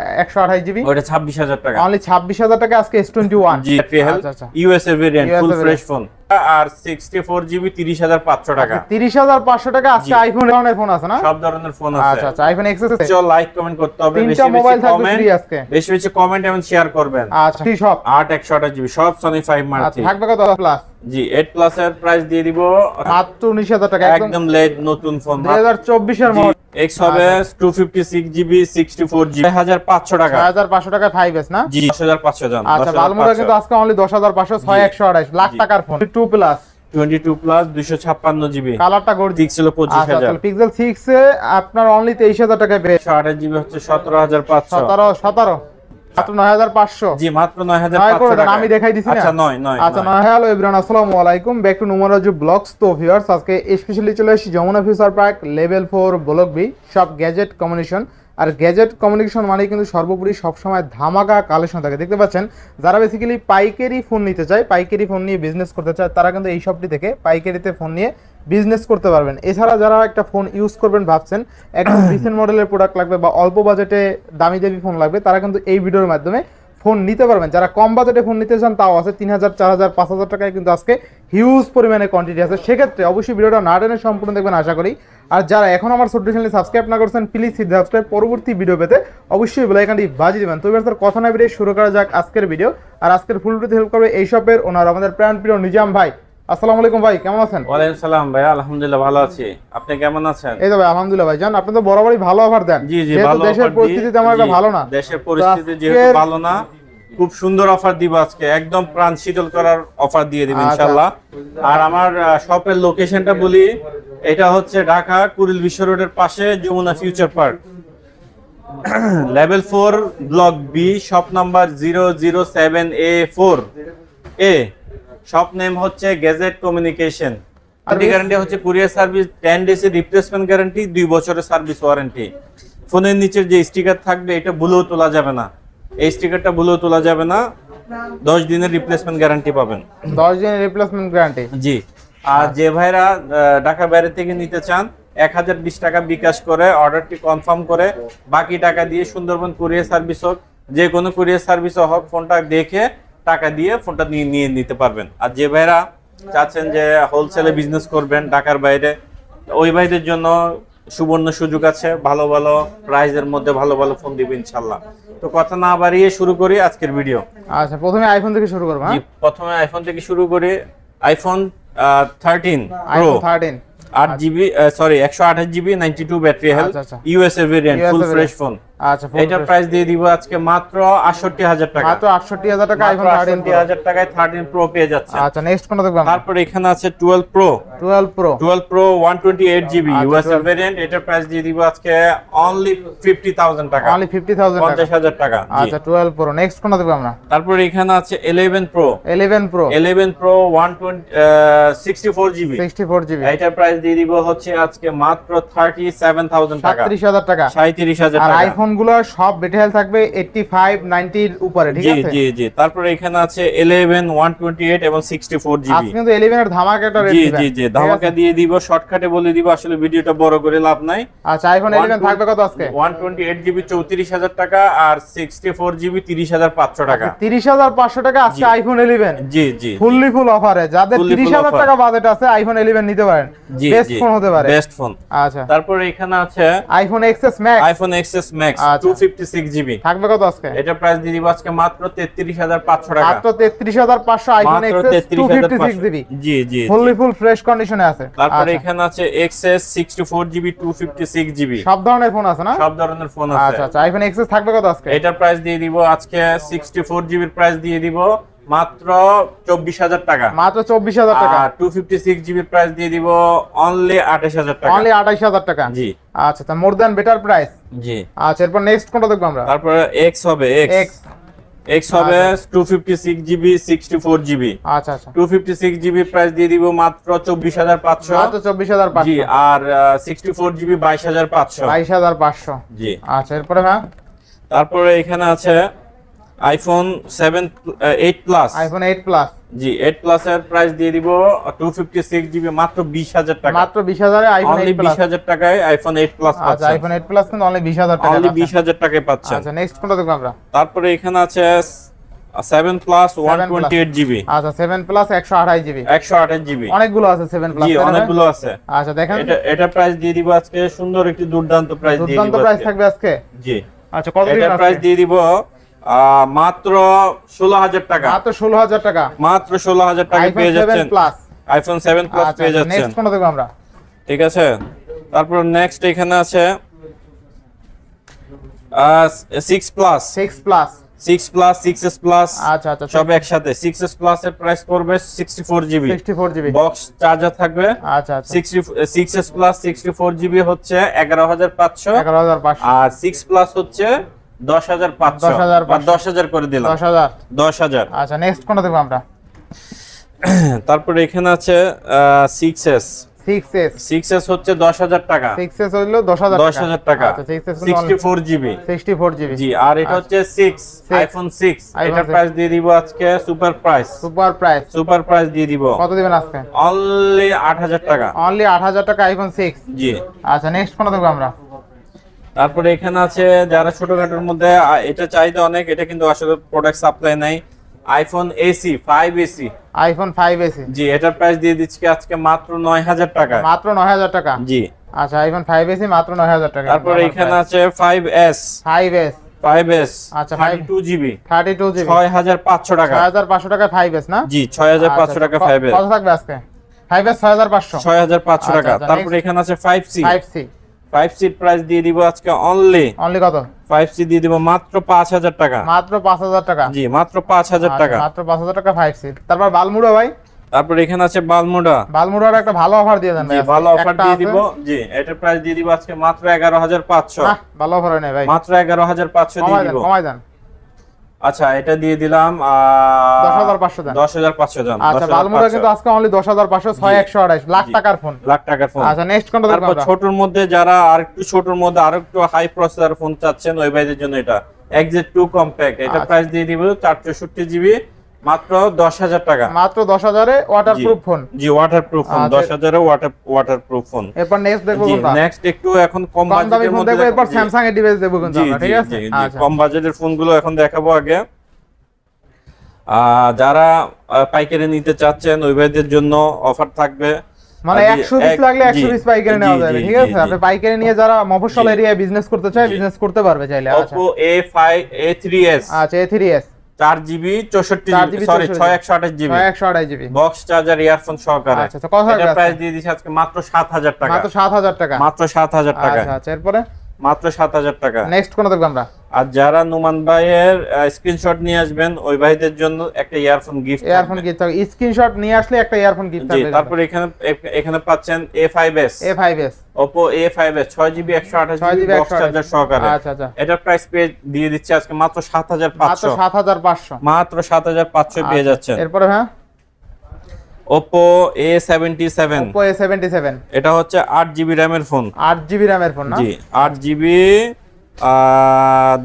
128 GB ওটা 26000 টাকা, only 26000 টাকা আজকে S21। জি আচ্ছা USA variant full fresh phone. আর 64 জিবি 30500 টাকা, 30500 টাকা আজকে আইফোন ধরনের ফোন আছে না? সব ধরনের ফোন আছে। আচ্ছা আচ্ছা আইফোন এক্সএস চল লাইক কমেন্ট করতে হবে, বেশি তিনটা মোবাইল বেশি থাকবে কমেন্ট, ফ্রি আজকে, বেশি বেশি কমেন্ট এবং শেয়ার করবেন। আচ্ছা ঠিক সব 128 জিবি সব সনি 5 মার্ক থাকবে কত প্লাস? জি 8 প্লাস এর প্রাইস দিয়ে দিব মাত্র 19000 টাকা, একদম লেট নতুন ফোন 2024 এর মডেল। এক্স হবে 256 জিবি 64 জিবি 6500 টাকা, 6500 টাকা 5S না? জি 10500 জান। আচ্ছা বালমুরা কিন্তু আজকে অনলি 10500 6128 লাখ টাকার ফোন 2 প্লাস 22 প্লাস 256 জিবি, কালারটা গোল্ড পিক্সেল 25000। আচ্ছা পিক্সেল 6 এ আপনার অনলি 23000 টাকায় পেয়ে 128 জিবি হচ্ছে 17500, 17 মাত্র 9500। জি মাত্র 9500 টাকা। আমি দেখাই দিছি না? আচ্ছা 9 আচ্ছা হ্যালো এভরিওয়ান, আসসালামু আলাইকুম, ব্যাক টু নুমারাজু ব্লগস। তো ভিউয়ার্স আজকে স্পেশালি চলে এসেছি Jamuna future park level 4 block B সব গ্যাজেট কমিউনিকেশন। আর গ্যাজেট কমিউনিকেশন মানে কিন্তু সর্বোপরি সবসময় ধামাকা কালেকশন থাকে। দেখতে পাচ্ছেন যারা বেসিক্যালি পাইকারি ফোন নিতে চায়, পাইকারি ফোন নিয়ে বিজনেস করতে চায়, তারা কিন্তু এই শপটি থেকে পাইকারিতে ফোন নিয়ে বিজনেস করতে পারবেন। এছাড়া যারা একটা ফোন ইউজ করবেন ভাবছেন, একদম রিসেন্ট মডেলের প্রোডাক্ট লাগবে বা অল্প বাজেটে দামি দামি ফোন লাগবে, তারা কিন্তু এই ভিডিওর মাধ্যমে ফোন নিতে পারবেন। যারা কম বাজেটে ফোন নিতে চান তাও আছে, 3000 4000 5000 টাকায় কিন্তু আজকে হিউজ পরিমাণে কোয়ান্টিটি আছে। সেক্ষেত্রে অবশ্যই ভিডিওটা না টেনে সম্পূর্ণ দেখবেন আশা করি। আর যারা এখন আমার ছোট্ট চ্যানেলে সাবস্ক্রাইব না করছেন প্লিজ সাবস্ক্রাইব, পরবর্তী ভিডিও পেতে অবশ্যই বেল আইকনটি বাজিয়ে দিবেন। তো এবার কথা না বেরিয়ে শুরু করা যাক আজকের ভিডিও। আর আজকের ফুল ভিডিওতে হেল্প করবে এই শপের ওনার আমাদের প্রাণ প্রিয় নিজাম ভাই। আসসালামু আলাইকুম ভাই, কেমন আছেন? ওয়ালাইকুম সালাম ভাই, আলহামদুলিল্লাহ ভালো আছি, আপনি কেমন আছেন? এই তো ভাই আলহামদুলিল্লাহ ভাই। জান আপনি তো বরাবরই ভালো অফার দেন। জি জি ভালো, দেশের পরিস্থিতি তেমন একটা ভালো না, দেশের পরিস্থিতি যেহেতু ভালো না, খুব সুন্দর অফার দিব আজকে, একদম প্রাণ শীতল করার অফার দিয়ে দিব ইনশাআল্লাহ। আর আমার শপের লোকেশনটা বলি, এটা হচ্ছে ঢাকা কুড়িল বিশ্ব রোডের পাশে Jamuna future park, level 4 block B, shop number 007A4 এ। শপ নেম হচ্ছে গ্যাজেট কমিউনিকেশন। গ্যারান্টি হচ্ছে কুরিয়ার সার্ভিস 10 ডেজ এর রিপ্লেসমেন্ট গ্যারান্টি, 2 বছরের সার্ভিস ওয়ারেন্টি। ফোনের নিচের যে স্টিকার থাকবে এটা ভুলেও তোলা যাবে না, এই স্টিকারটা ভুলেও তোলা যাবে না। 10 দিনের রিপ্লেসমেন্ট গ্যারান্টি পাবেন, 10 দিনের রিপ্লেসমেন্ট গ্যারান্টি। জি। আর যে ভাইরা ঢাকা বাইরে থেকে নিতে চান 1020 টাকা বিকাশ করে অর্ডারটি কনফার্ম করে বাকি টাকা দিয়ে সুন্দরবন কুরিয়ার সার্ভিস হোক, যে কোনো কুরিয়ার সার্ভিসও হোক, ফোনটা দেখে টাকা দিয়ে ফোনটা নিয়ে নিতে পারবেন। আর যে ভাইরা চাচ্ছেন যে হোলসেলে বিজনেস করবেন ঢাকার বাইরে, ওই ভাইদের জন্য সুবর্ণ সুযোগ আছে, ভালো ভালো প্রাইজের মধ্যে ভালো ভালো ফোন দিব ইনশাআল্লাহ। তো কথা না বাড়িয়ে শুরু করি আজকের ভিডিও। আচ্ছা প্রথমে আইফোন থেকে শুরু করব। জি প্রথমে আইফোন থেকে শুরু করি। IPhone 13 pro 13 8GB sorry 128 GB 92 battery health, USA variant full fresh phone. আচ্ছা এটার প্রাইস দিয়ে দিব আজকে মাত্র 68000 টাকা, মাত্র 68000 টাকা আইফোন 68000 টাকায় 13 প্রো পেয়ে যাচ্ছে। আচ্ছা নেক্সট কোনটা দেখব? তারপর এখানে আছে 12 প্রো 128 জিবি ইউএসএ ভেরিয়েন্ট, এটার প্রাইস দিয়ে দিব আজকে অনলি 50000 টাকা, অনলি 50000 টাকা, 50000 টাকা। আচ্ছা 12 প্রো নেক্সট কোনটা দেখব আমরা? তারপর এখানে আছে 11 প্রো 64 জিবি 64 জিবি, এটার প্রাইস দিয়ে দিব হচ্ছে আজকে মাত্র 37000 টাকা, 37000 টাকা, 37000 টাকা। আর আইফোন গুলো সব ডিটেইল থাকবে 85 90 এর উপরে, ঠিক আছে? জি জি। তারপর এখানে আছে 11 128 এবং 64 জিবি। আজকে কিন্তু 11 এর ধামাকা একটা রেট দিবেন। জি জি ধামাকা দিয়ে দিব, শর্টকাটে বলে দিব, আসলে ভিডিওটা বড় করে লাভ নাই। আচ্ছা আইফোন 11 থাকবে কত আজকে? 128 জিবি 34000 টাকা আর 64 জিবি 30500 টাকা, 30500 টাকা আজকে আইফোন 11। জি জি ফুললি ফুল অফারে যাদের 30000 টাকা বাজেট আছে আইফোন 11 নিতে পারেন, বেস্ট ফোন হতে পারে, বেস্ট ফোন। আচ্ছা তারপর এখানে আছে আইফোন XS Max 256 জিবি থাকবে কত আজকে? এটা প্রাইস দিয়ে দিব আজকে মাত্র 33500 টাকা, মাত্র 33500 আইফোন XS 256 জিবি। জি জি ফুললি ফুল ফ্রেশ কন্ডিশনে আছে। তারপর এখানে আছে XS 64 জিবি 256 জিবি, সব ধরনের ফোন আছে না? সব ধরনের ফোন আছে। আচ্ছা আচ্ছা আইফোন XS থাকবে কত আজকে? এটার প্রাইস দিয়ে দিব আজকে 64 জিবির প্রাইস দিয়ে দিব মাত্র 24000 টাকা, মাত্র 24000 টাকা। আর 256 জিবির প্রাইস দিয়ে দিব অনলি 28000 টাকা, অনলি 28000 টাকা। জি আচ্ছা তা মোর দ্যান বেটার প্রাইস। জি আচ্ছা এরপর নেক্সট কোনটা দেখব আমরা? তারপর X হবে X হবে 256 জিবি 64 জিবি। আচ্ছা আচ্ছা 256 জিবি প্রাইস দিয়ে দিব মাত্র 24500, মাত্র 24500। জি আর 64 জিবি 22500, 22500। জি। আচ্ছা এরপরে হ্যাঁ তারপরে এখানে আছে আইফোন 8 প্লাস। IPhone 8 plus. জি 8 প্লাস এর প্রাইস দিয়ে দিব 256 জিবি মাত্র 20000 টাকা। মাত্র 20000 এ আইফোন 8 প্লাস। 20000 টাকায় আইফোন 8 প্লাস পাচ্ছেন। আচ্ছা আইফোন 8 প্লাস কিন্তু অনলি 20000 টাকা। অনলি 20000 টাকায় পাচ্ছেন। আচ্ছা নেক্সট কোনটা দেখব আমরা? তারপরে এখানে আছে 7 প্লাস 128 জিবি। আচ্ছা 7 প্লাস 128 জিবি। 128 জিবি অনেকগুলো আছে 7 প্লাস। জি অনেকগুলো আছে। আচ্ছা দেখেন এটা প্রাইস দিয়ে দিব আজকে সুন্দর একটি দুর্দান্ত প্রাইস দিয়ে দিব। দুর্দান্ত প্রাইস থাকবে আজকে। জি আচ্ছা কত দিবেন? এটা প্রাইস দিয়ে দিব মাত্র 16000 টাকা। মাত্র 16000 টাকা। মাত্র 16000 টাকা পেয়ে যাচ্ছেন আইফোন 7 প্লাস পেয়ে যাচ্ছেন। নেক্সট কোনটা দেখব আমরা? ঠিক আছে তারপর নেক্সট এখানে আছে 6 plus. 6 plus 6 plus 6s plus. আচ্ছা আচ্ছা সব একসাথে 6s প্লাস এর প্রাইস পড়বে 64 জিবি। 64 জিবি বক্স চার্জার থাকবে। আচ্ছা আচ্ছা 6s প্লাস 64 জিবি হচ্ছে 11500। 11500 আর 6 প্লাস হচ্ছে 10500 বা 10000 করে দিলাম। 10000। আচ্ছা নেক্সট কোনটা দেখব আমরা? তারপরে এখানে আছে 6s। 6s হচ্ছে 10000 টাকা। 6s হলো 10000 টাকা। আচ্ছা 6s 64 জিবি। 64 জিবি জি আর এটা হচ্ছে 6 আইফোন 6। এটা প্রাইস দিয়ে দিব আজকে সুপার প্রাইস। সুপার প্রাইস দিয়ে দিব। কত দিবেন আজকে? অনলি 8000 টাকা। অনলি 8000 টাকা আইফোন 6। জি আচ্ছা নেক্সট কোনটা দেখব আমরা? তারপরে এখানে আছে যারা ছোটখাটোর মধ্যে এটা চাহিদা অনেক, এটা কিন্তু আসলে প্রোডাক্ট সাপ্লাই নাই। IPhone SE 5 SE. IPhone 5 SE. জি এটার প্রাইস দিয়ে দিচ্ছি আজকে মাত্র 9000 টাকা। মাত্র 9000 টাকা। জি আচ্ছা আইফোন 5 এসি মাত্র 9000 টাকা। তারপরে এখানে আছে 5s। 5s আচ্ছা 32 জিবি 32 জিবি 6500 টাকা। 6500 টাকা 5s না? জি 6500 টাকা 5s। কত থাকবে আজকে? 5s 6500। 6500 টাকা। তারপরে এখানে আছে 5c। 5c প্রাইস দিয়ে দিব আজকে অনলি কত? 5c দিয়ে দিব মাত্র 5000 টাকা। মাত্র 5000 টাকা। জি মাত্র 5000 টাকা। মাত্র 5000 টাকা 5c। তারপর বালমুড়া ভাই? তারপর এখানে আছে বালমুডা। বালমুড়ার একটা ভালো অফার দিয়ে দেন ভাই। জি ভালো অফার দিয়ে দিব। জি এটার প্রাইস দিয়ে দিব আজকে মাত্র 11500। ভালো অফার নেই ভাই। মাত্র 11500 দিয়ে দিব। কমাই দেন। আচ্ছা এটা দিয়ে দিলাম 10500 দেন। 10500 দেন। আচ্ছা বালমুড়া কিন্তু আজকে অনলি 10500 6128 লাখ টাকার ফোন। লাখ টাকার ফোন। আচ্ছা নেক্সট কোনটা দেখব আমরা? ছোটর মধ্যে যারা আরেকটু ছোটর মধ্যে আরেকটু হাই প্রসেসর ফোন চাচ্ছেন ওই ভাইদের জন্য এটা XZ2 কম্প্যাক্ট। এটা প্রাইস দিয়ে দিব 464 জিবি মাত্র 10000 টাকা। মাত্র 10000 এ ওয়াটারপ্রুফ ফোন। জি ওয়াটারপ্রুফ ফোন 10000 এ ওয়াটারপ্রুফ ফোন। এরপর নেক্সট দেখব কোনটা? নেক্সট একটু এখন কম বাজেটের মধ্যে দেখব। এরপর স্যামসাং এর ডিভাইস দেখব কিন্তু আমরা, ঠিক আছে? আচ্ছা কম বাজেটের ফোনগুলো এখন দেখাবো আগে। যারা পাইকারি নিতে চাচ্ছেন ওই ভাইদের জন্য অফার থাকবে। মানে 100 পিস লাগলে 100 পিস পাইকারি নেওয়া যাবে, ঠিক আছে? আপনি পাইকারি নিয়ে যারা মফস্বল এরিয়ায় বিজনেস করতে চায় বিজনেস করতে পারবে চাইলে। আচ্ছা Oppo A3s। আচ্ছা A3s 4GB 64GB sorry 6128GB 6128GB box charger earphone সহকারে। আচ্ছা কত হবে? এটা প্রাইস দিয়ে দিছি আজকে মাত্র 7000 টাকা। মাত্র 7000 টাকা। মাত্র 7000 টাকা। আচ্ছা এরপরে মাত্র 7000 টাকা। নেক্সট কোন দেখব আমরা? আর যারা নুমান ভাইয়ের স্ক্রিনশট নিয়ে আসবেন ওই ভাইদের জন্য একটা ইয়ারফোন গিফট থাকবে। স্ক্রিনশট নিয়ে আসলে একটা ইয়ারফোন গিফট থাকবে। জি তারপর এখানে পাচ্ছেন A5s। Oppo A5s 6GB 128GB box charger সহকারে। আচ্ছা আচ্ছা এটার প্রাইস দিয়ে দিচ্ছি আজকে মাত্র 7500। মাত্র 7500। মাত্র 7500 পেয়ে যাচ্ছেন। এরপরে হ্যাঁ Oppo A77। এটা হচ্ছে 8GB র‍্যামের ফোন। 8GB র‍্যামের ফোন না? জি 8GB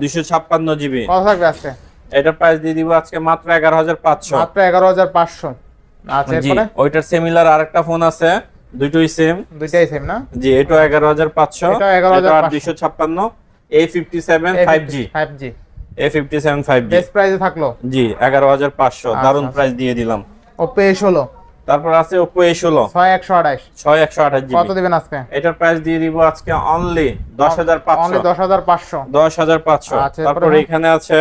256GB। কত থাকবে আজকে? এটার প্রাইস দিয়ে দিব আজকে মাত্র 11500। মাত্র 11500। আচ্ছা এরপরে ওইটার সিমিলার আরেকটা ফোন আছে, দুটোই সেম না? জি এটা 11500। এটা 256 A57 5G। বেস্ট প্রাইসে থাকলো। জি 11500 দারুন প্রাইস দিয়ে দিলাম। Oppo A16। তারপর আছে Oppo A16 6128GB। কত দিবেন আজকে? এটার প্রাইস দিয়ে দিব আজকে অনলি 10500। অনলি 10500। তারপর এখানে আছে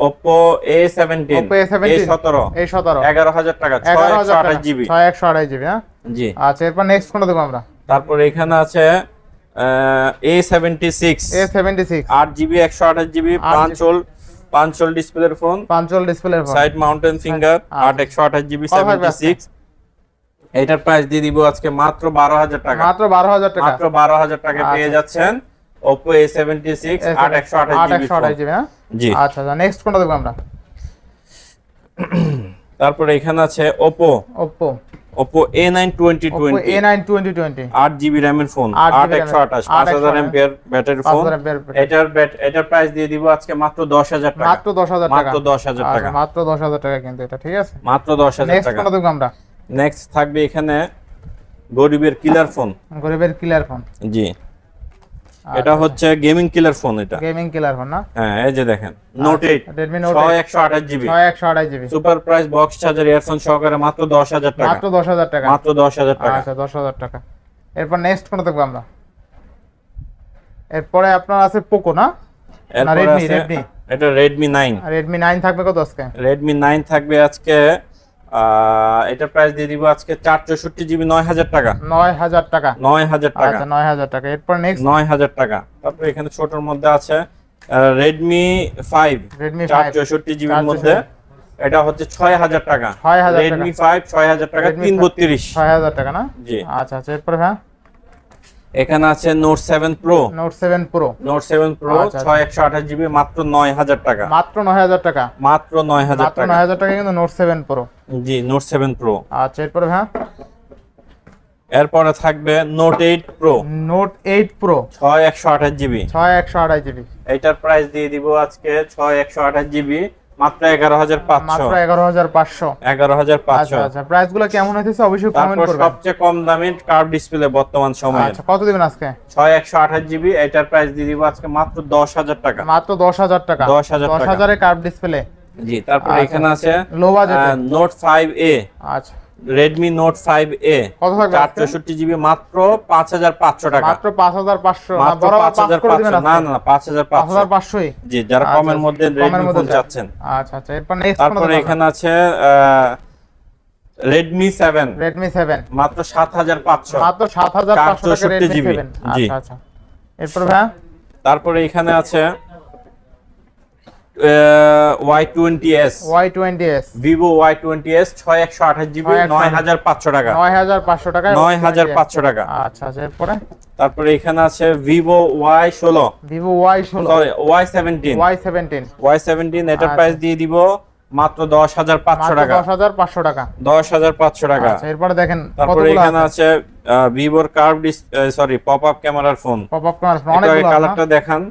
Oppo A17 A17 11000 টাকা 6128GB 6128GB হ্যাঁ জি। আচ্ছা এরপর নেক্সট কোনটা দেখব আমরা? তারপর এখানে আছে A76 8GB 128GB 5 হোল ডিসপ্লের phone. Side mountain finger 128GB 76। এটার প্রাইস দিয়ে দিব আজকে মাত্র 12000 টাকা। মাত্র 12000 টাকা পেয়ে যাচ্ছেন Oppo A76 828GB হ্যাঁ জি। আচ্ছা নেক্সট কোনটা দেখব আমরা? তারপরে এখানে আছে Oppo Oppo A9 2020 A9 2020 8GB RAM এর ফোন 8128 5000 mAh ব্যাটারি ফোন এটার প্রাইস দিয়ে দিব আজকে মাত্র 10000 টাকা মাত্র 10000 টাকা মাত্র 10000 টাকা মাত্র 10000 টাকা কিন্তু এটা ঠিক আছে মাত্র 10000 নেক্সট টাকা কোন দেখব আমরা নেক্সট থাকবে এখানে গরিবের কিলার ফোন জি এটা হচ্ছে গেমিং কিলার ফোন এটা গেমিং কিলার ফোন না হ্যাঁ এই যে দেখেন note 8 Redmi Note 128GB 128GB super price box charger earphone সহকারে মাত্র 10000 টাকা মাত্র 10000 টাকা মাত্র 10000 টাকা আচ্ছা 10000 টাকা এরপর নেক্সট কোন দেখব আমরা এরপরে আপনার আছে পোকো না Redmi এটা Redmi 9 থাকবে কত আজকে Redmi 9 থাকবে আজকে এটা প্রাইস দিয়ে দিব আজকে 464GB 9000 টাকা 9000 টাকা 9000 টাকা আচ্ছা 9000 টাকা এরপর নেক্সট 9000 টাকা তারপর এখানে ছোটর মধ্যে আছে Redmi 5 464GB এর মধ্যে এটা হচ্ছে 6000 টাকা 6000 টাকা Redmi 5 6000 টাকা 332 6000 টাকা না জি আচ্ছা আচ্ছা এরপর হ্যাঁ এখানে আছে Note 7 Pro Note 7 Pro 6128GB মাত্র 9000 টাকা মাত্র 9000 টাকা মাত্র 9000 মাত্র টাকা 9000 টাকা কিন্তু Note 7 Pro জি Note 7 Pro আচ্ছা এরপর হ্যাঁ এরপরে থাকবে Note 8 Pro Note 8 Pro 6128GB 6128GB এটার প্রাইস দিয়ে দিব আজকে 6128GB মাত্র 11500 মাত্র 11500 11500 আচ্ছা আচ্ছা প্রাইসগুলো কেমন হইতেছে অবশ্যই কমেন্ট তারপর করবেন সবচেয়ে কম দামি কার্ভ ডিসপ্লে বর্তমান সময়ে আচ্ছা কত দিবেন আজকে 6128GB এটার প্রাইস দিয়ে দিব আজকে মাত্র 10000 টাকা মাত্র 10000 টাকা 10000 এর কার্ভ ডিসপ্লে জি তারপর এখানে আছে লো বাজেট Note 5A আচ্ছা Redmi Note 5A কত থাকবে 464GB মাত্র 5500 টাকা মাত্র 5500 না মাত্র বরাবর 5 করে দিবেন 5500 না 5500 5500 জি যারা কমের মধ্যে Redmi ফোন চাচ্ছেন আচ্ছা আচ্ছা এরপর নেক্সট তারপর এখানে আছে Redmi 7 মাত্র 7500 মাত্র 7500 টাকা Redmi 7 জি আচ্ছা আচ্ছা এরপর ভাই তারপরে এখানে আছে Y20s Vivo Y20s 6128GB 9500 টাকা 9500 টাকা 9500 টাকা আচ্ছা আচ্ছা এরপরে তারপরে এখানে আছে Vivo Y16 সরি Y17 এটার প্রাইস দিয়ে দিব মাত্র 10500 টাকা 10500 টাকা 10500 টাকা আচ্ছা এরপরে দেখেন তারপরে এখানে আছে Vivoর কার্ভ সরি পপআপ ক্যামেরার ফোন অনেকগুলো কালারটা দেখান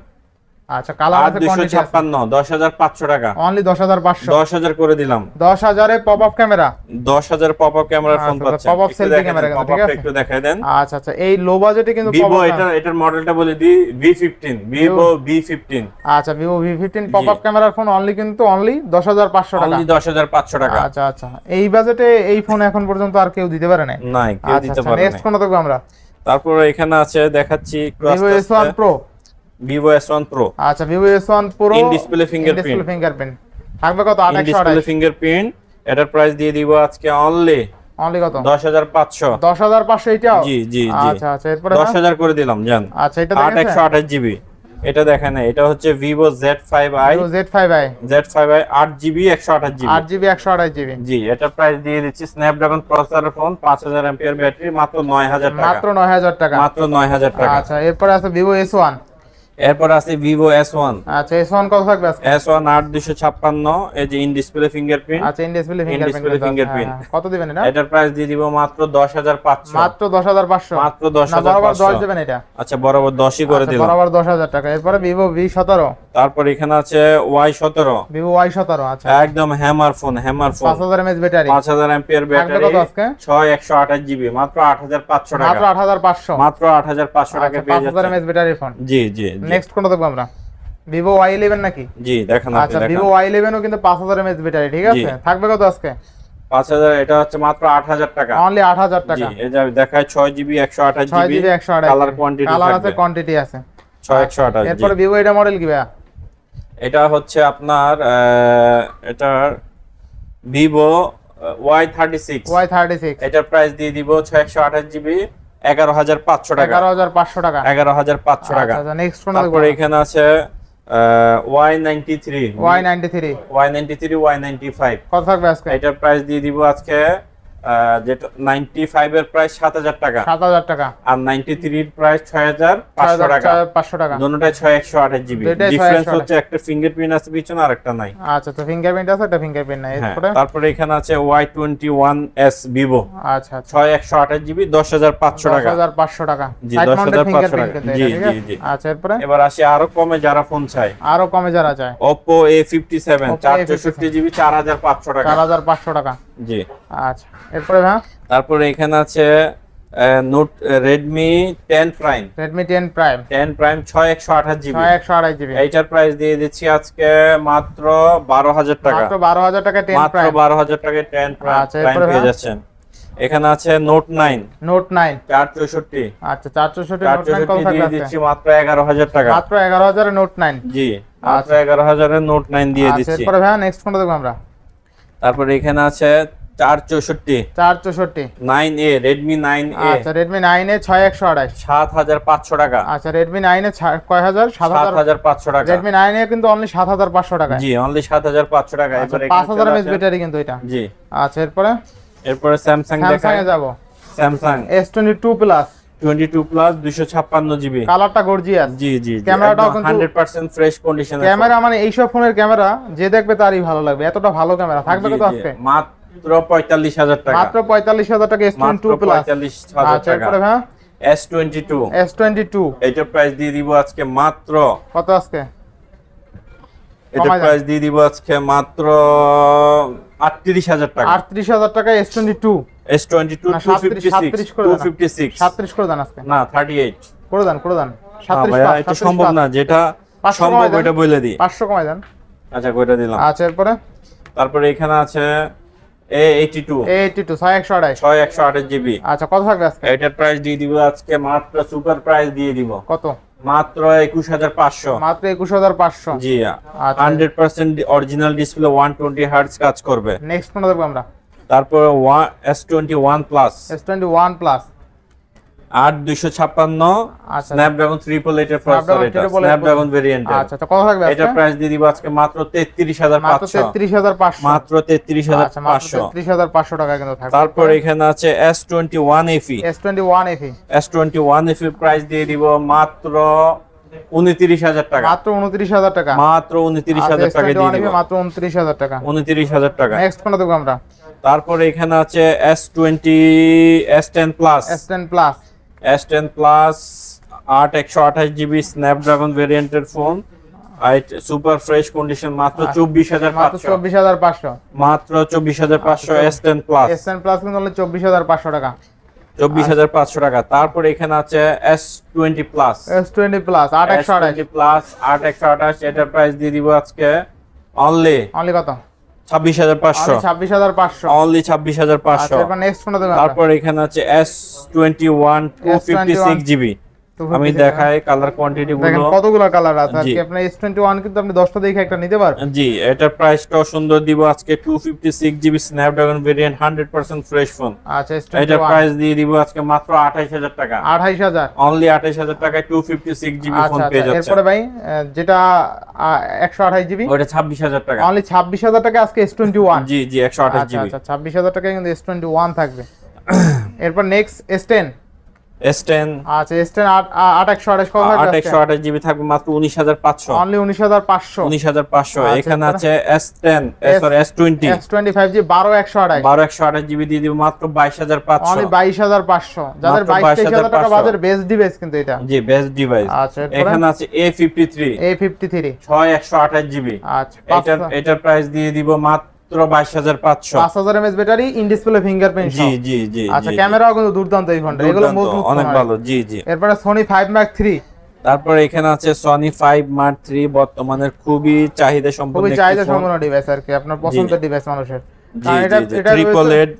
আচ্ছা কালার আছে 256 10500 টাকা অনলি 10500 10000 করে দিলাম 10000 এ পপআপ ক্যামেরা 10000 পপআপ ক্যামেরার ফোন পাচ্ছেন পপআপ সেলফি ক্যামেরা ঠিক আছে একটু দেখাই দেন আচ্ছা আচ্ছা এই লো বাজেটে কিন্তু Vivo এটার মডেলটা বলে দি V15 Vivo V15 আচ্ছা Vivo V15 পপআপ ক্যামেরার ফোন অনলি কিন্তু অনলি 10500 টাকা অনলি 10500 টাকা আচ্ছা আচ্ছা এই বাজেটে এই ফোন এখন পর্যন্ত আর কেউ দিতে পারে না না কেউ দিতে পারে না নেক্সট কোন দেখব আমরা তারপর এখানে আছে দেখাচ্ছি Vivo S1 Pro Vivo S1 Pro আচ্ছা Vivo S1 Pro in display fingerprint থাকবে কত 8128 ডিসপ্লে ফিঙ্গারপ্রিন্ট এটার প্রাইস দিয়ে দিব আজকে অনলি কত 10500 10500 এটাও জি জি জি আচ্ছা আচ্ছা এরপরে 10000 করে দিলাম জান আচ্ছা এটা দেখেন 8128GB এটা দেখেন এটা হচ্ছে Vivo Z5i Z5i 8GB 128GB জি এটা প্রাইস দিয়ে দিচ্ছি স্ন্যাপড্রাগন প্রসেসরের ফোন 5000 mAh ব্যাটারি মাত্র 9000 টাকা মাত্র 9000 টাকা মাত্র 9000 টাকা আচ্ছা এরপর আছে Vivo S1 এরপর আছে Vivo S1 আচ্ছা S1 কত থাকবে আজকে S1 8256 এই যে ইন ডিসপ্লে ফিঙ্গারপ্রিন্ট আচ্ছা ইন ডিসপ্লে ফিঙ্গারপ্রিন্ট কত দিবেন এটা এটার প্রাইস দিয়ে দিব মাত্র 10500 মাত্র 10500 মাত্র 10500 বরাবর 10 দিবেন এটা আচ্ছা বরাবর 10ই করে দিলাম বরাবর 10000 টাকা এরপর Vivo V17 তারপর এখানে আছে Y17 Vivo Y17 আচ্ছা একদম hammer phone 5000 mAh battery 5000 mAh battery কত আজকে 6128GB মাত্র 8500 টাকা মাত্র 8500 মাত্র 8500 টাকা পেয়ে যাচ্ছে 5000 mAh ব্যাটারি ফোন জি জি নেক্সট কোনটা দেখব আমরা Vivo Y11 নাকি জি দেখেন আচ্ছা Vivo Y11 ও কিন্তু 5000 mAh ব্যাটারি ঠিক আছে থাকবে কত আজকে 5000 এটা হচ্ছে মাত্র 8000 টাকা অনলি 8000 টাকা জি এই যে দেখায় 6GB 128GB colour quantity colour আছে কোয়ান্টিটি আছে 628 এরপর Vivo এটা মডেল কি ভাই এটা হচ্ছে আপনার এটা Vivo Y36 এটার প্রাইস দিয়ে দিব 628GB 11500 টাকা 11500 টাকা 11500 টাকা আচ্ছা নেক্সট কোন তারপর এখানে আছে Y93 Y95 কত থাকবে আজকে এটার প্রাইস দিয়ে দিব আজকে যেটা 95 এর প্রাইস 7000 টাকা, 7000 টাকা, আর 93 এর প্রাইস 6500 টাকা, 500 টাকা, দুটোটাই 6128 জিবি। ডিফারেন্স হচ্ছে একটা ফিঙ্গারপ্রিন্ট আছে পিছনে আর একটা নাই। আচ্ছা, তো ফিঙ্গারপ্রিন্ট আছে, একটা ফিঙ্গারপ্রিন্ট নাই। তারপরে এখানে আছে Y21s Vivo, আচ্ছা, 6128 জিবি, 10500 টাকা, 10500 টাকা, জি 10500 টাকা, জি জি জি। আচ্ছা, এরপরে এবার আসি আরো কমে যারা ফোন চায়, আরো কমে যারা চায়, Oppo A57 464 জিবি, 4500 টাকা, 4500 টাকা, জি। আচ্ছা, এরপরে ভাই তারপরে এখানে আছে note Redmi 10 Prime, Redmi 10 Prime 6128 GB, 6128 GB. এইটার প্রাইস দিয়ে দিচ্ছি আজকে মাত্র 12000 টাকা, মাত্র 12000 টাকা 10 মাত্র Prime, 12000 টাকা 10 আচ্ছা, Prime এরপরে পেয়ে যাচ্ছেন। এখানে আছে Note 9 464, আচ্ছা 464 Note 9 কত দিয়ে থাকবে? দিচ্ছি মাত্র 11000 টাকা, মাত্র 11000 এর Note 9, জি মাত্র 11000 এর Note 9 দিয়ে আচ্ছা, দিচ্ছি। এরপরে ভাই নেক্সট কোনটা দেখব আমরা? তারপরে এখানে আছে 464 9A, Redmi 9A, আচ্ছা, Redmi 9 এ 6128, 7500 টাকা, আচ্ছা, Redmi 9 এ কয় হাজার? 7500 টাকা, Redmi 9 এ কিন্তু অনলি 7500 টাকা, জি অনলি 7500 টাকা। আচ্ছা, এবারে 5000 mAh ব্যাটারি কিন্তু এটা, জি। আচ্ছা, এরপরে এরপরে স্যামসাং স্যামসাং এ যাব, Samsung S22 plus 22 plus 256 GB, কালারটা গর্জিয়াস, জি জি, ক্যামেরাটাও কিন্তু 100% ফ্রেশ কন্ডিশনে। ক্যামেরা মানে এইসব ফোনের ক্যামেরা যে দেখবে তারই ভালো লাগবে, এতটা ভালো ক্যামেরা থাকবে কত আজকে? মাত্র 45000 টাকা, মাত্র 45000 টাকা S22 প্লাস। 45000 আচ্ছা, টাকা। এরপরে ভাই S22 এটার প্রাইস দিয়ে দিব আজকে মাত্র, কত আজকে? এটার কমায় প্রাইস দিয়ে দিব আজকে মাত্র 38000 টাকা, 38000 টাকা S22 S22 না, 37 করে দেন। 256 37 করে দেন আজকে, না 38 করে দেন 37 ভাইয়া, এটা সম্ভব না, যেটা 500 সম্ভব কমায় দেন। ওটা বলে দিই। 500 কমায় দেন। আচ্ছা কইটা দিলাম। আচ্ছা, এরপরে তারপরে এখানে আছে A82 6128, 6128 জিবি, আচ্ছা, কত থাকবে আজকে? এটার প্রাইস দিয়ে দিব আজকে মাত্র সুপার প্রাইস দিয়ে দিব কত? মাত্র 21500, মাত্র 21500, জি। আচ্ছা। 100% অরিজিনাল ডিসপ্লে, 120 হার্টজ কাজ করবে। নেক্সট কোনটা দেখব আমরা? তারপর S21 প্লাস S21 প্লাস 8256, আচ্ছা, স্ন্যাপড্রাগন 888 এর প্রসেসর, এটা স্ন্যাপড্রাগন ভেরিয়েন্টের। আচ্ছা, তো কত থাকবে আজকে? এটার প্রাইস দিয়ে দিব আজকে মাত্র 33500, 33500, মাত্র আচ্ছা, মাত্র 33500। 33500 টাকা কিন্তু থাকবে। তারপর এখানে আছে S21 FE, S21 FE S21 FE price দিয়ে দিব মাত্র 29000 টাকা, মাত্র 29000 টাকা, মাত্র 29000 টাকা দিয়ে দিব, মাত্র 29000 টাকা, 29000 টাকা। নেক্সট কোনটা দেখব আমরা? তারপরে এখানে আছে S10 plus, S10 plus S10 plus 8128 GB Snapdragon ভেরিয়েন্টের ফোন, সুপার ফ্রেশ কন্ডিশন, মাত্র 24500, 24500, মাত্র 24500 S10 প্লাস, S10 প্লাস কিন্তু হলো 24500 টাকা, 24500 টাকা। তারপর এখানে আছে S20 plus, S20 plus 8128 plus 8128, এটার প্রাইস দিয়ে দিব আজকে অনলি কত? 26500, 26500, অনলি 26500। আচ্ছা, এবার নেক্সট কোনটা দেখব? তারপর এখানে আছে S21 256 জিবি, আমি দেখাই কালার কোয়ান্টিটি দেখেন গুলো, কতগুলো কালার আছে জি। আজকে। আপনি S21 কিন্তু আপনি 10টা দেখে একটা নিতে পারবেন, জি। এটার প্রাইসটাও সুন্দর দিব আজকে, 256 GB Snapdragon variant, 100% fresh phone. আচ্ছা, এটার S21 প্রাইস দিয়ে দিব আজকে মাত্র 28000 টাকা, 28000, অনলি 28000 টাকায় 256 জিবি ফোন আচ্ছা, পেয়ে যাচ্ছেন। এরপরে ভাই যেটা 128 জিবি, ওটা 26000 টাকা, অনলি 26000 টাকা আজকে S21, জি জি 128 আচ্ছা, জিবি। আচ্ছা, 26000 টাকা কিন্তু S21 থাকবে। এরপর নেক্সট S10, S10 আচ্ছা, S10 8128 কত থাকবে আজকে? 8128 জিবি থাকবে মাত্র 19500, অনলি 19500, 19500। আচ্ছা, এখানে এরপরে? আছে S10 সরি S20 S25 জি 12128, 12128 জিবি দিয়ে দিব মাত্র 22500, অনলি 22500, যাদের মাত্র 22000 টাকা 22500 বাজার বেস্ট ডিভাইস কিন্তু এটা, জি বেস্ট ডিভাইস। আচ্ছা, এরপরে? এখানে আছে A53 A53 6128 জিবি, আচ্ছা, এটার প্রাইস দিয়ে দিব মাত্র 22500, 5000 mAh battery, in display fingerprint জি জি জি। আচ্ছা, ক্যামেরাও কিন্তু দুর্দান্ত এই ফোনটা, এগুলো মজবুত অনেক ভালো, জি জি। এরপরে Sony 5 Mark 3, তারপর এখানে আছে Sony 5 Mark 3, বর্তমানে খুবই চাহিদা সম্পন্ন খুবই একটি চাহিদা ফোন। সম্পন্ন ডিভাইস আর কি, আপনার পছন্দের ডিভাইস মানুষের, জি কারণ জি জি, ট্রিপল এইট,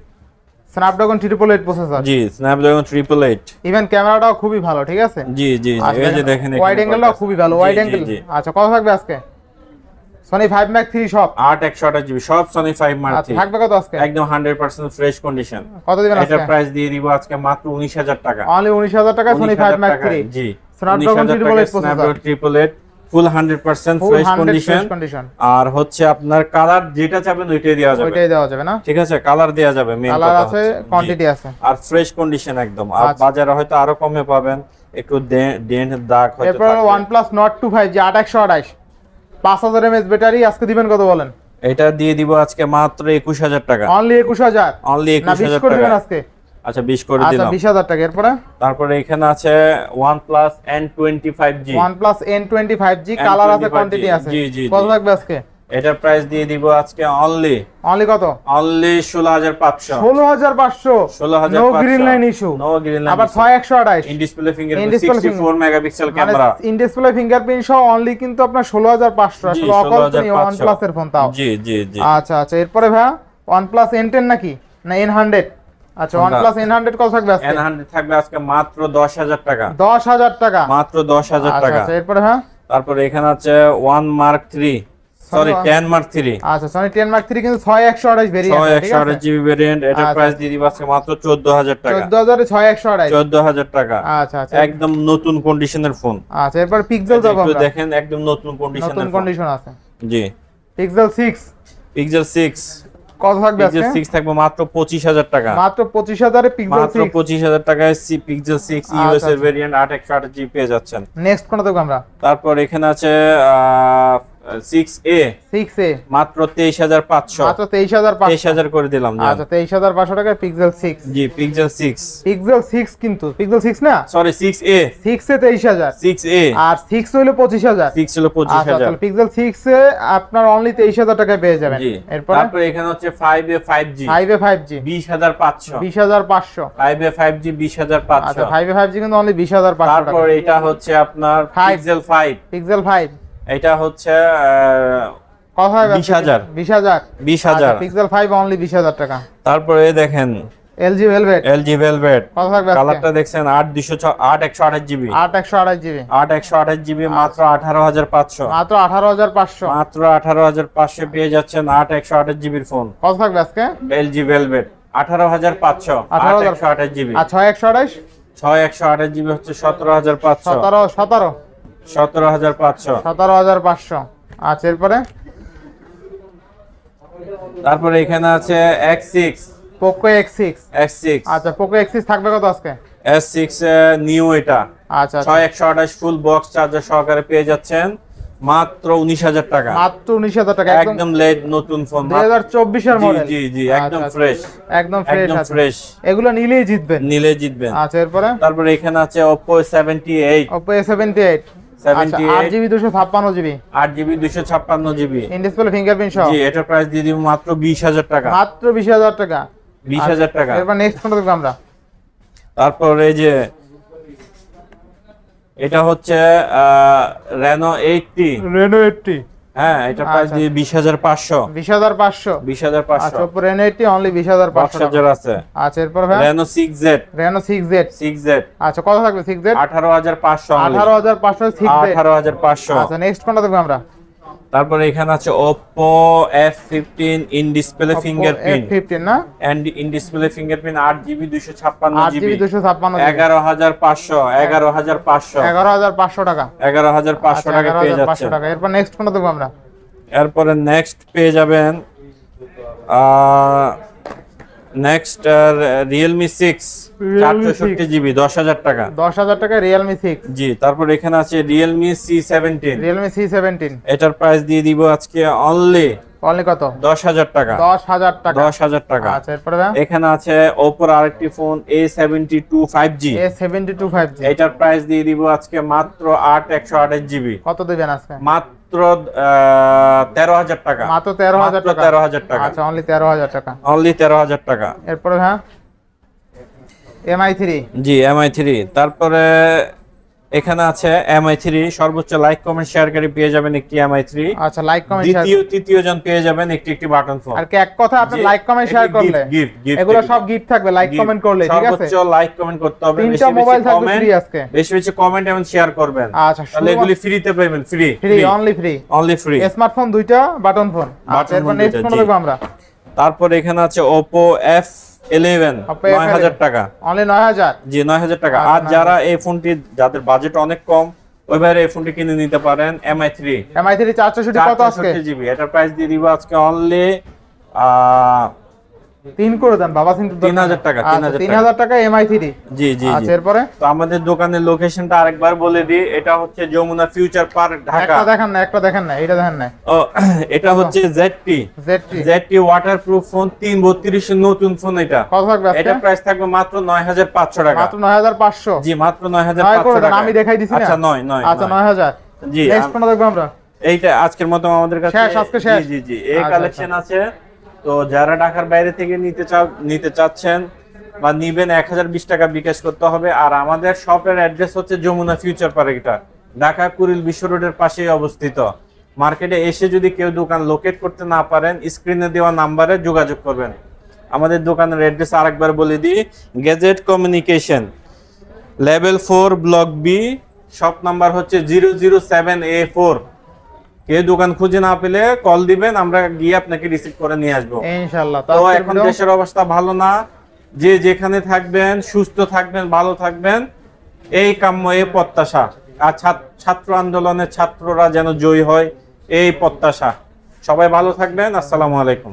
স্ন্যাপড্রাগন 888 প্রসেসর, জি স্ন্যাপড্রাগন 888, ইভেন ক্যামেরাটাও খুবই ভালো, ঠিক আছে, জি জি জি। এই যে দেখেন ওয়াইড অ্যাঙ্গেলটাও খুবই ভালো, ওয়াইড অ্যাঙ্গেল। আচ্ছা, কত থাকবে আজকে? Sony 5 Mark 3 সব 8128 জিবি সব Sony 5 Mark 3, আচ্ছা, থাকবে কত আজকে? একদম 100% ফ্রেশ কন্ডিশন। কত দিবেন আজকে? এটার প্রাইস দিয়ে দিব আজকে মাত্র 19000 টাকা, অনলি 19000 টাকা, Sony 5 Mark 3, জি। স্ন্যাপড্রাগন 888 প্রসেসর, স্ন্যাপড্রাগন 888 ফুল 100% ফ্রেশ কন্ডিশন। আর হচ্ছে আপনার কালার যেটা চাবেন ওইটাই দেওয়া যাবে না? ঠিক আছে, কালার দেওয়া যাবে, মেইন কালার আছে, কোয়ান্টিটি আছে, আর ফ্রেশ কন্ডিশন একদম। আর বাজারে হয়তো আরো কমে পাবেন, একটু ডেন্ট দাগ হয়তো। এরপর OnePlus Nord 2 5G 8128 5000 mAh battery, আজকে দিবেন কত বলেন? এটা দিয়ে দিব আজকে মাত্র 21000 টাকা। অনলি 21000? অনলি 21000 টাকা দিবেন আজকে? আচ্ছা 20 করে দিলাম। আচ্ছা 20000 টাকা। তারপরে এখানে আছে OnePlus N25G। OnePlus N25G colour আছে, কোয়ান্টিটি আছে, কত থাকবে আজকে? এটার প্রাইস দিয়ে দিব আজকে অনলি কত? Only 16500। 16500 no green line issue. আবার 6128 in display fingerprint 64 megapixel camera, in display fingerprint সহ অনলি কিন্তু আপনার 16500। আসলে অকল্পনীয় OnePlus এর ফোন তাও। জি। আচ্ছা এরপরে ভাই OnePlus N10 নাকি না N100? আচ্ছা OnePlus N100 কত থাকবে আজকে? N100 থাকবে আজকে মাত্র 10000 টাকা। 10000 টাকা, মাত্র 10000 টাকা। আচ্ছা এরপরে ভাই তারপরে এখানে আছে 1 Mark 3 সরি 10 Mark 3। আচ্ছা সনি 10 Mark 3 কিন্তু 6128 ভেরিয়েন্ট, 6128 জিবি ভেরিয়েন্ট। এটার প্রাইস দিয়ে দিব আজকে মাত্র 14000 টাকা। 14000 এ 6128 14000 টাকা। আচ্ছা একদম নতুন কন্ডিশনের ফোন। আচ্ছা এরপর পিক্সেল যাব আমরা, দেখেন একদম নতুন কন্ডিশন আছে। জি পিক্সেল 6 কত থাকবে আজকে? পিক্সেল 6 থাকবে মাত্র 25000 টাকা। মাত্র 25000 এ পিক্সেল 6, মাত্র 25000 টাকায় পিক্সেল 6 ইউএস এর ভেরিয়েন্ট 8128 জিবি পেয়ে যাচ্ছেন। নেক্সট কোনটা দেখব আমরা? তারপর এখানে আছে 6A মাত্র 23500। মাত্র 23000 করে দিলাম। আচ্ছা 23500 টাকায় পিক্সেল 6। জি পিক্সেল 6 কিন্তু পিক্সেল 6 না সরি 6A 23000 6A আর 6 হলো 25000। 6 হলো 25000। আচ্ছা পিক্সেল 6 এ আপনার অনলি 23000 টাকায় পেয়ে যাবেন। তারপর এখানে হচ্ছে 5A 5G 20500 20500 5A 5G 20500। আচ্ছা 5A 5G কিন্তু অনলি 20500 টাকা। তারপর এটা হচ্ছে আপনার পিক্সেল 5 এটা হচ্ছে কত হয়? 20000 পিক্সেল 5 অনলি 20000 টাকা। তারপরে দেখেন LG Velvet কত থাকবে? কালারটা দেখছেন 8128 জিবি 8128 জিবি মাত্র 18500। মাত্র 18500 পেয়ে যাচ্ছেন 8128 জিবির ফোন। কত থাকবে আজকে? LG Velvet 18500 128 GB. আর 6128 জিবি হচ্ছে 17500 17500। আচ্ছা এরপরে তারপরে এখানে আছে X6 Poco X6। আচ্ছা Poco X6 থাকবে কত আজকে? S6 নিউ এটা। আচ্ছা 6128 ফুল বক্স চার্জার সহকারে পেয়ে যাচ্ছেন মাত্র 19000 টাকা। মাত্র 19000 টাকা, একদম লেট নতুন ফোন 2024 এর মডেল। জি একদম ফ্রেশ একদম ফ্রেশ। এগুলো নিলেই জিতবেন। আচ্ছা এরপরে তারপরে এখানে আছে Oppo A78 8GB 256GB 8GB in display fingerprint সহ। জি এটার প্রাইস দিয়ে দিব মাত্র 20000 টাকা। মাত্র 20000 টাকা। 20000 টাকা। এরপর নেক্সট কোনটা দেখব আমরা? তারপর এই যে এটা হচ্ছে Reno 80 হ্যাঁ এটা প্রাইস দিয়ে 20500 আচ্ছা Oppo Reno 80 অনলি 20500 টাকা আছে। আচ্ছা এরপর ভাই Reno 6Z আচ্ছা কত থাকবে 6Z? 18500 18500। আচ্ছা নেক্সট কোনটা দেখব আমরা? তারপরে এখানে আছে Oppo F15 in display fingerprint F15 না end in display fingerprint 8GB 256GB 11500 টাকা 11500 টাকা পেয়ে যাচ্ছেন। এরপর নেক্সট কোনটা দেখব আমরা? এরপরে নেক্সট পেয়ে যাবেন নেক্সট Realme 6 464GB 10000 টাকা। 10000 টাকা Realme 6। জি তারপর এখানে আছে Realme C17 এটার প্রাইস দিয়ে দিব আজকে অনলি কত? 10000 টাকা। 10000 টাকা। আচ্ছা এরপরে এখানে আছে Oppo আরেকটি ফোন A72 5G এটার প্রাইস দিয়ে দিব আজকে মাত্র 8128 জিবি। কত দিবেন আজকে? মাত্র 13000 টাকা। মাত্র 13000 টাকা। আচ্ছা অনলি 13000 টাকা। অনলি 13000 টাকা। এরপরে হ্যাঁ MI3 জি MI3 তারপরে এখানে আছে MI3 সর্বোচ্চ লাইক কমেন্ট শেয়ারকারী পেয়ে যাবেন একটি MI3। আচ্ছা লাইক কমেন্ট শেয়ার তৃতীয় জন পেয়ে যাবেন একটি বাটন ফোন। আর কি এক কথা আপনি লাইক কমেন্ট শেয়ার করলে এগুলো সব গিফট থাকবে লাইক কমেন্ট করলে, ঠিক আছে? সর্বোচ্চ লাইক কমেন্ট করতে হবে, তিনটা মোবাইল থাকবে ফ্রি আজকে। বেশি কমেন্ট এবং শেয়ার করবেন। আচ্ছা তাহলে এগুলি ফ্রিতে পাবেন। অনলি ফ্রি স্মার্টফোন দুইটা বাটন ফোন। আচ্ছা এরপর নেক্সট কোন দেখব আমরা? তারপর এখানে আছে Oppo F11 9000 টাকা। অনলি 9000 জি 9000 টাকা। আর যারা এই ফোনটি যাদের বাজেট অনেক কম ওইভাবে এই ফোনটি কিনে নিতে পারেন MI3 464 কত আজকে? 464 GB। এটার প্রাইস দিয়ে দিব আজকে অনলি 3 করে দেন বাবা, কিন্তু 3000 টাকা। 3000 টাকা MI3। জি জি জি। আচ্ছা, এরপরে তো আমাদের দোকানের লোকেশনটা আরেকবার বলে দিই, এটা হচ্ছে যমুনা ফিউচার পার্ক ঢাকা। একটা দেখেন না, এটা দেখেন না। ও এটা হচ্ছে ZT ওয়াটারপ্রুফ ফোন 332 এর নতুন ফোন। এটা কত থাকবে আজকে? এটা প্রাইস থাকবে মাত্র 9500 টাকা। মাত্র 9500? জি, মাত্র 9500 টাকা। আমি দেখাই দিছি না। আচ্ছা 9 আচ্ছা 9000। জি, নেক্সট কোন দেখব আমরা? এইটা আজকের মতো আমাদের কাছে আজকে শেষ। জি জি, এই কালেকশন আছে। তো যারা ঢাকার বাইরে থেকে নিতে চাচ্ছেন বা নিবেন, 1020 টাকা বিকাশ করতে হবে। আর আমাদের শপের অ্যাড্রেস হচ্ছে যমুনা ফিউচার পার্ক, এটা ঢাকা কুড়িল বিশ্ব রোডের পাশেই অবস্থিত। মার্কেটে এসে যদি কেউ দোকান লোকেট করতে না পারেন, স্ক্রিনে দেওয়া নাম্বারে যোগাযোগ করবেন। আমাদের দোকানের অ্যাড্রেস আরেকবার বলে দিই, gadget communication level 4 block B, shop number হচ্ছে 007A4। কেউ দোকান খুঁজে না পেলে কল দিবেন, আমরা গিয়ে আপনাকে রিসিভ করে নিয়ে আসবো ইনশাআল্লাহ। তো এখন দেশের অবস্থা ভালো না, যে যেখানে থাকবেন সুস্থ থাকবেন, ভালো থাকবেন, এই কাম্য, এই প্রত্যাশা। আর ছাত্র আন্দোলনের ছাত্ররা যেন জয়ী হয়, এই প্রত্যাশা। সবাই ভালো থাকবেন। আসসালামু আলাইকুম।